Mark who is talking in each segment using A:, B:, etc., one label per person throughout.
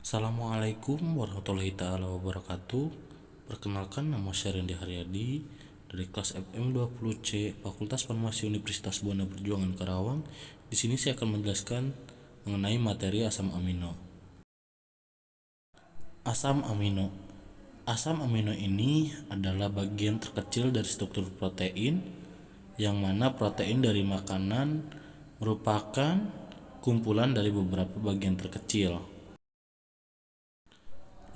A: Assalamualaikum warahmatullahi taala wabarakatuh. Perkenalkan, nama saya Randy Haryadi dari kelas FM20C Fakultas Farmasi Universitas Buana Perjuangan Karawang. Di sini saya akan menjelaskan mengenai materi asam amino. Asam amino. Asam amino ini adalah bagian terkecil dari struktur protein, yang mana protein dari makanan merupakan kumpulan dari beberapa bagian terkecil.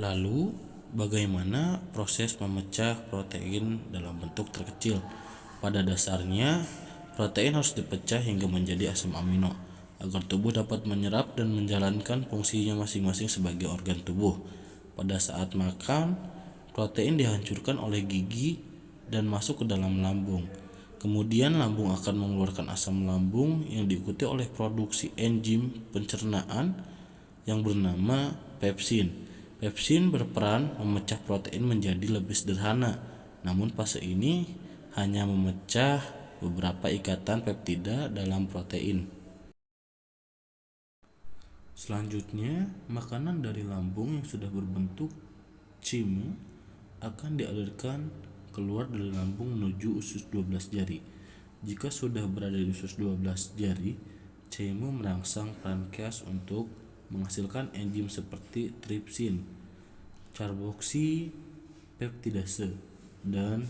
A: Lalu, bagaimana proses memecah protein dalam bentuk terkecil? Pada dasarnya, protein harus dipecah hingga menjadi asam amino agar tubuh dapat menyerap dan menjalankan fungsinya masing-masing sebagai organ tubuh. Pada saat makan, protein dihancurkan oleh gigi dan masuk ke dalam lambung. Kemudian lambung akan mengeluarkan asam lambung yang diikuti oleh produksi enzim pencernaan yang bernama pepsin. Pepsin berperan memecah protein menjadi lebih sederhana, namun fase ini hanya memecah beberapa ikatan peptida dalam protein. Selanjutnya, makanan dari lambung yang sudah berbentuk chyme akan dialirkan keluar dari lambung menuju usus 12 jari. Jika sudah berada di usus 12 jari, chyme merangsang pankreas untuk menghasilkan enzim seperti tripsin, carboksipeptidase, dan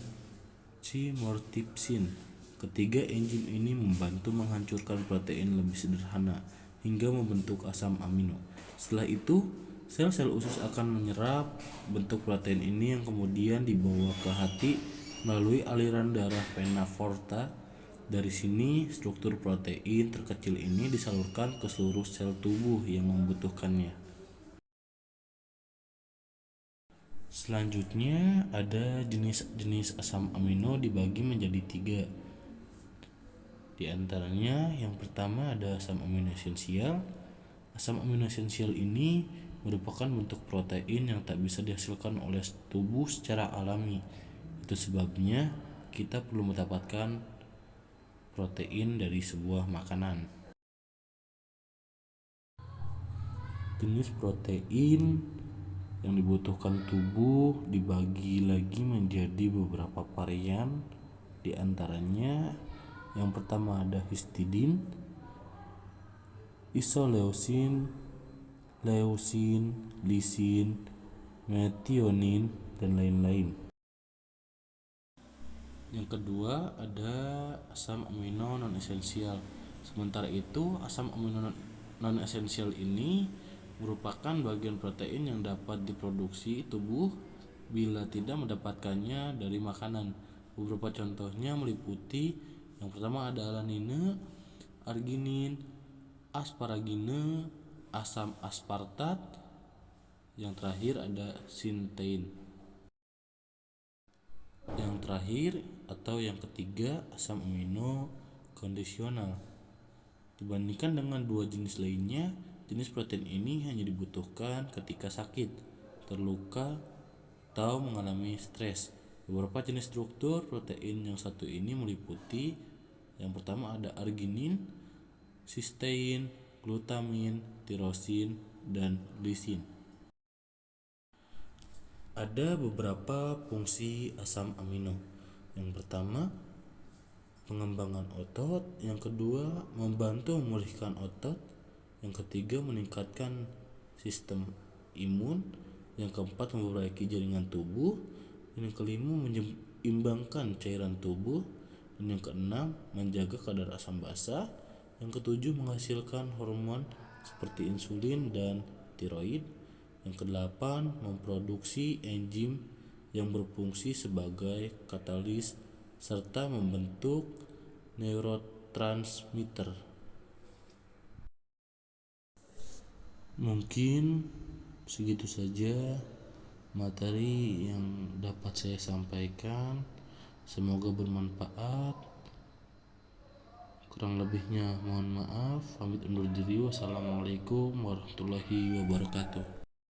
A: chymotrypsin. Ketiga enzim ini membantu menghancurkan protein lebih sederhana hingga membentuk asam amino. Setelah itu, sel-sel usus akan menyerap bentuk protein ini yang kemudian dibawa ke hati melalui aliran darah vena porta. Dari sini, struktur protein terkecil ini disalurkan ke seluruh sel tubuh yang membutuhkannya. Selanjutnya, ada jenis-jenis asam amino dibagi menjadi 3. Di antaranya, yang pertama ada asam amino esensial. Asam amino esensial ini merupakan bentuk protein yang tak bisa dihasilkan oleh tubuh secara alami. Itu sebabnya kita perlu mendapatkan protein dari sebuah makanan. Jenis protein yang dibutuhkan tubuh dibagi lagi menjadi beberapa varian. Di antaranya, yang pertama ada histidin, isoleucin, leucin, lisin, metionin, dan lain-lain. Yang kedua ada asam amino non esensial. Sementara itu, asam amino non esensial ini merupakan bagian protein yang dapat diproduksi tubuh bila tidak mendapatkannya dari makanan. Beberapa contohnya meliputi, yang pertama ada alanine, arginin, asparagine, asam aspartat, yang terakhir ada sintein. Yang terakhir atau yang ketiga, asam amino kondisional. Dibandingkan dengan dua jenis lainnya, jenis protein ini hanya dibutuhkan ketika sakit, terluka, atau mengalami stres. Beberapa jenis struktur protein yang satu ini meliputi, yang pertama ada arginin, sistein, glutamin, tirosin, dan lisin. Ada beberapa fungsi asam amino. Yang pertama, pengembangan otot. Yang kedua, membantu memulihkan otot. Yang ketiga, meningkatkan sistem imun. Yang keempat, memperbaiki jaringan tubuh. Yang kelima, menyeimbangkan cairan tubuh. Dan yang keenam, menjaga kadar asam basa. Yang ketujuh, menghasilkan hormon seperti insulin dan tiroid. Yang kedelapan, memproduksi enzim yang berfungsi sebagai katalis serta membentuk neurotransmitter. Mungkin segitu saja materi yang dapat saya sampaikan. Semoga bermanfaat. Kurang lebihnya mohon maaf. Pamit undur diri. Wassalamualaikum warahmatullahi wabarakatuh.